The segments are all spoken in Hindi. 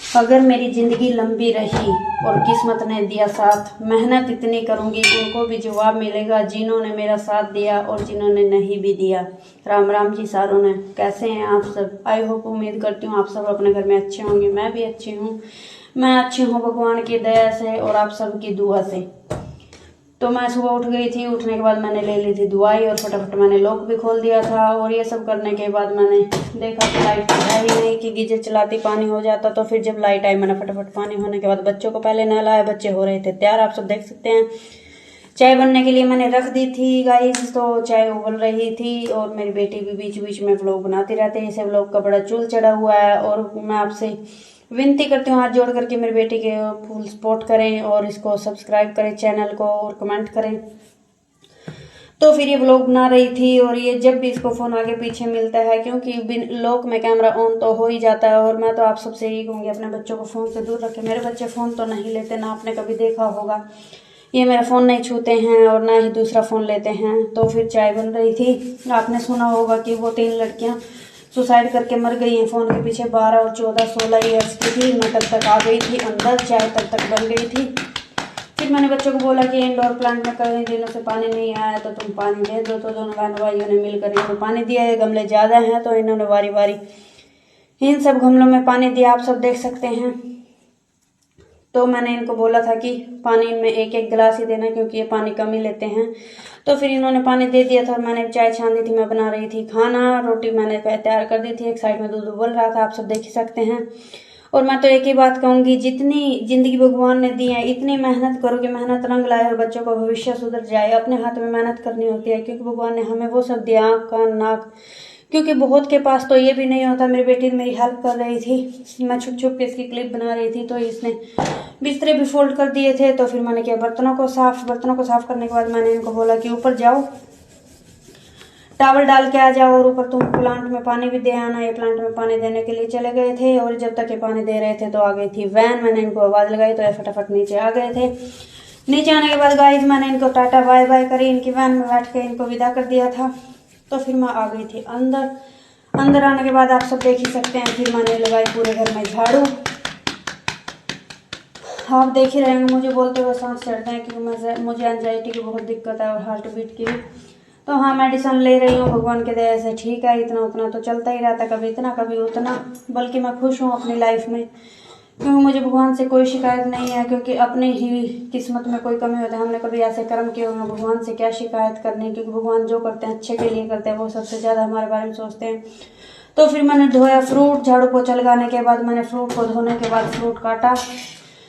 अगर मेरी जिंदगी लंबी रही और किस्मत ने दिया साथ, मेहनत इतनी करूंगी उनको भी जवाब मिलेगा, जिन्होंने मेरा साथ दिया और जिन्होंने नहीं भी दिया। राम राम जी सारों ने, कैसे हैं आप सब? आई होप, उम्मीद करती हूँ आप सब अपने घर में अच्छे होंगे। मैं भी अच्छी हूँ। मैं अच्छी हूँ भगवान की दया से और आप सबकी दुआ से। तो मैं सुबह उठ गई थी। उठने के बाद मैंने ले ली थी दवाई और फटाफट मैंने लॉक भी खोल दिया था। और ये सब करने के बाद मैंने देखा कि लाइट है ही नहीं, कि गीजर चलाती पानी हो जाता। तो फिर जब लाइट आई मैंने फटाफट पानी होने के बाद बच्चों को पहले नहलाया। बच्चे हो रहे थे तैयार, आप सब देख सकते हैं। चाय बनने के लिए मैंने रख दी थी गाइस, तो चाय उबल रही थी। और मेरी बेटी भी बीच बीच में व्लॉग बनाती रहती है। इसे व्लॉग का बड़ा चूल चढ़ा हुआ है। और मैं आपसे विनती करती हूँ हाथ जोड़ करके मेरी बेटी के फुल सपोर्ट करें और इसको सब्सक्राइब करें चैनल को और कमेंट करें। तो फिर ये व्लॉग बना रही थी। और ये जब भी इसको फोन आगे पीछे मिलता है, क्योंकि लॉक में कैमरा ऑन तो हो ही जाता है। और मैं तो आप सबसे यही कहूँगी अपने बच्चों को फ़ोन से दूर रखें। मेरे बच्चे फ़ोन तो नहीं लेते, ना आपने कभी देखा होगा ये मेरा फ़ोन नहीं छूते हैं और ना ही दूसरा फ़ोन लेते हैं। तो फिर चाय बन रही थी। आपने सुना होगा कि वो 3 लड़कियाँ सुसाइड करके मर गई हैं फ़ोन के पीछे। 12 और 14, 16 ईयर्स की थी। मैं तब तक आ गई थी अंदर, चाय तब तक बन गई थी। फिर मैंने बच्चों को बोला कि इंडोर प्लांट में कई दिनों से पानी नहीं आया तो तुम पानी दे दो। तो दोनों बहन भाइयों ने मिलकर इनको पानी दिया है। गमले ज़्यादा हैं तो इन्होंने वारी वारी इन सब गमलों में पानी दिया, आप सब देख सकते हैं। तो मैंने इनको बोला था कि पानी इनमें एक एक गिलास ही देना, क्योंकि ये पानी कम ही लेते हैं। तो फिर इन्होंने पानी दे दिया था और मैंने चाय छान दी थी। मैं बना रही थी खाना, रोटी मैंने तैयार कर दी थी। एक साइड में दूध उबल रहा था, आप सब देख ही सकते हैं। और मैं तो एक ही बात कहूँगी, जितनी जिंदगी भगवान ने दी है इतनी मेहनत करो कि मेहनत रंग लाए और बच्चों का भविष्य सुधर जाए। अपने हाथ में मेहनत करनी होती है, क्योंकि भगवान ने हमें वो सब दिया, आँख कान नाक, क्योंकि बहुत के पास तो ये भी नहीं होता। मेरी बेटी मेरी हेल्प कर रही थी, मैं छुप छुप के इसकी क्लिप बना रही थी। तो इसने बिस्तरे भी फोल्ड कर दिए थे। तो फिर मैंने किया बर्तनों को साफ करने के बाद मैंने इनको बोला कि ऊपर जाओ, टावल डाल के आ जाओ और ऊपर तुम प्लांट में पानी भी दे आना। ये प्लांट में पानी देने के लिए चले गए थे। और जब तक ये पानी दे रहे थे तो आ गई थी वैन। मैंने इनको आवाज़ लगाई तो ये फटाफट नीचे आ गए थे। नीचे आने के बाद गाइस मैंने इनको टाटा बाय बाय करी, इनकी वैन में बैठ के इनको विदा कर दिया था। तो फिर मैं आ गई थी अंदर। अंदर आने के बाद आप सब देख ही सकते हैं, फिर मैंने लगाई पूरे घर में झाड़ू। आप देख ही रहेंगे मुझे बोलते हुए सांस चढ़ते हैं, क्योंकि मुझे एंजाइटी की बहुत दिक्कत है और हार्ट बीट की। तो हाँ, मेडिसिन ले रही हूँ भगवान के दया से, ठीक है। इतना उतना तो चलता ही रहता, कभी इतना कभी उतना। बल्कि मैं खुश हूँ अपनी लाइफ में, क्योंकि मुझे भगवान से कोई शिकायत नहीं है। क्योंकि अपने ही किस्मत में कोई कमी होती है, हमने कभी ऐसे कर्म किए होंगे, भगवान से क्या शिकायत करनी। क्योंकि भगवान जो करते हैं अच्छे के लिए करते हैं, वो सबसे ज़्यादा हमारे बारे में सोचते हैं। तो फिर मैंने धोया फ्रूट, झाड़ू पोछा लगाने के बाद मैंने फ्रूट को धोने के बाद फ्रूट काटा।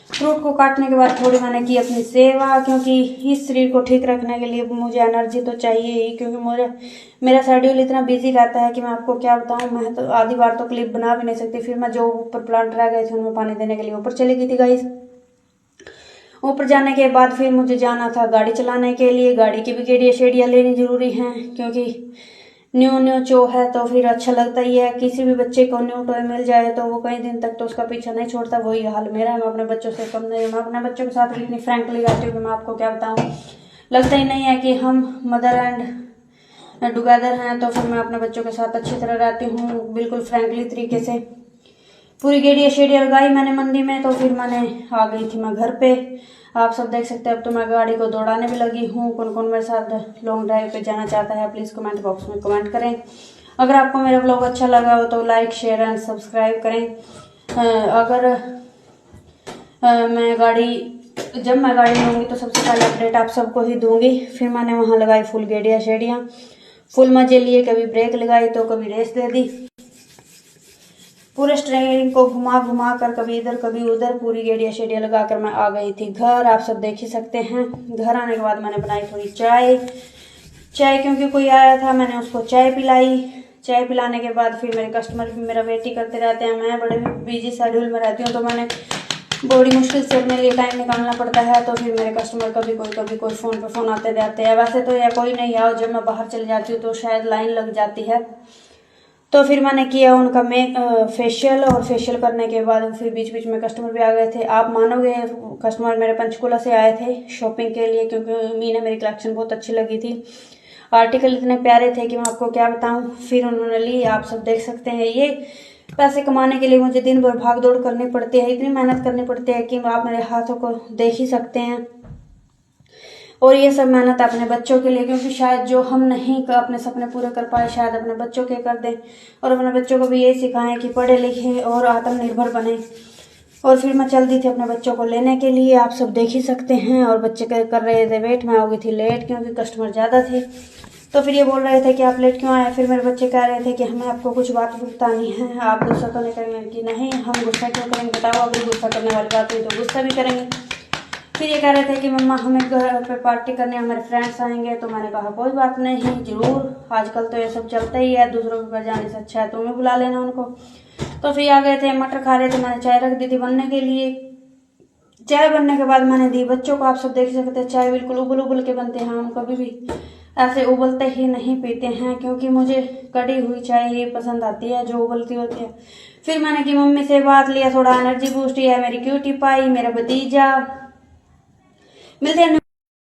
फ्रूट को काटने के बाद थोड़ी मैंने की अपनी सेवा, क्योंकि इस शरीर को ठीक रखने के लिए मुझे एनर्जी तो चाहिए ही। क्योंकि मेरा शेड्यूल इतना बिजी रहता है कि मैं आपको क्या बताऊं। मैं तो आधी बार तो क्लिप बना भी नहीं सकती। फिर मैं जो ऊपर प्लांट रह गए थे उनमें पानी देने के लिए ऊपर चली गई थी गाइस। ऊपर जाने के बाद फिर मुझे जाना था गाड़ी चलाने के लिए। गाड़ी की भी गेड़िया शेड़ियाँ लेनी जरूरी हैं, क्योंकि न्यू न्यू चो है तो फिर अच्छा लगता ही है। किसी भी बच्चे को न्यू टॉय मिल जाए तो वो कई दिन तक तो उसका पीछा नहीं छोड़ता। वही हाल मेरा है, मैं अपने बच्चों से कम नहीं। मैं अपने बच्चों के साथ भी इतनी फ्रैंकली रहती हूँ कि मैं आपको क्या बताऊँ। लगता ही नहीं है कि हम मदर एंड टुगेदर हैं। तो फिर मैं अपने बच्चों के साथ अच्छी तरह रहती हूँ, बिल्कुल फ्रैंकली तरीके से। पूरी गेड़िया शेड़िया लगाई मैंने मंडी में। तो फिर मैंने आ गई थी मैं घर पे, आप सब देख सकते हैं। अब तो मैं गाड़ी को दौड़ाने भी लगी हूँ। कौन कौन मेरे साथ लॉन्ग ड्राइव पे जाना चाहता है प्लीज़ कमेंट बॉक्स में कमेंट करें। अगर आपको मेरा ब्लॉग अच्छा लगा हो तो लाइक शेयर एंड सब्सक्राइब करें। जब मैं गाड़ी लूँगी तो सबसे पहले अपडेट आप सबको ही दूंगी। फिर मैंने वहाँ लगाई फुल गेड़िया शेड़ियाँ, फुल मजे लिए। कभी ब्रेक लगाई तो कभी रेस दे दी। पूरे स्ट्रेयरिंग को घुमा घुमा कर कभी इधर कभी उधर पूरी गेड़िया शेड़िया लगाकर मैं आ गई थी घर। आप सब देख ही सकते हैं। घर आने के बाद मैंने बनाई थोड़ी चाय। क्योंकि कोई आया था, मैंने उसको चाय पिलाई। चाय पिलाने के बाद फिर मेरे कस्टमर भी मेरा वेट ही करते रहते हैं। मैं बड़े बिजी शेड्यूल में रहती हूँ, तो मैंने बड़ी मुश्किल से अपने लिए टाइम निकालना पड़ता है। तो फिर मेरे कस्टमर कभी कोई फ़ोन पे फ़ोन आते रहते हैं। वैसे तो या कोई नहीं आओ, जब मैं बाहर चली जाती हूँ तो शायद लाइन लग जाती है। तो फिर मैंने किया उनका फेशियल, और फेशियल करने के बाद फिर बीच बीच में कस्टमर भी आ गए थे। आप मानोगे, कस्टमर मेरे पंचकुला से आए थे शॉपिंग के लिए, क्योंकि उन्हें मेरी कलेक्शन बहुत अच्छी लगी थी। आर्टिकल इतने प्यारे थे कि मैं आपको क्या बताऊं। फिर उन्होंने ली, आप सब देख सकते हैं। ये पैसे कमाने के लिए मुझे दिन भर भाग दौड़ करनी पड़ती है, इतनी मेहनत करनी पड़ती है कि आप मेरे हाथों को देख ही सकते हैं। और ये सब मेहनत अपने बच्चों के लिए, क्योंकि शायद जो हम नहीं अपने सपने पूरे कर पाए शायद अपने बच्चों के कर दें, और अपने बच्चों को भी यही सिखाएं कि पढ़े लिखे और आत्मनिर्भर बने। और फिर मैं चल दी थी अपने बच्चों को लेने के लिए, आप सब देख ही सकते हैं। और बच्चे कर रहे थे वेट, मैं हो गई थी लेट क्योंकि कस्टमर ज़्यादा थे। तो फिर ये बोल रहे थे कि आप लेट क्यों आए। फिर मेरे बच्चे कह रहे थे कि हमें आपको कुछ बात बतानी है, आप गुस्सा तो नहीं करेंगे कि नहीं हम गुस्सा क्यों करेंगे, बताओ अगर गुस्सा करने वाली बात हुई तो गुस्सा भी करेंगे। फिर ये कह रहे थे कि मम्मा हमें घर पे पार्टी करने हमारे फ्रेंड्स आएंगे। तो मैंने कहा कोई बात नहीं, ज़रूर, आजकल तो ये सब चलता ही है, दूसरों के घर जाने से अच्छा है तुम्हें बुला लेना उनको। तो फिर आ गए थे, मटर खा रहे थे, मैंने चाय रख दी थी बनने के लिए। चाय बनने के बाद मैंने दी बच्चों को, आप सब देख सकते हैं चाय बिल्कुल उबल उबल के बनते हैं, हम कभी भी ऐसे उबलते ही नहीं पीते हैं, क्योंकि मुझे कड़ी हुई चाय ही पसंद आती है जो उबलती होती है। फिर मैंने की मम्मी से बात लिया, थोड़ा एनर्जी बूस्ट, है मेरी क्यूटी पाई, मेरा भतीजा। मिलते हैं।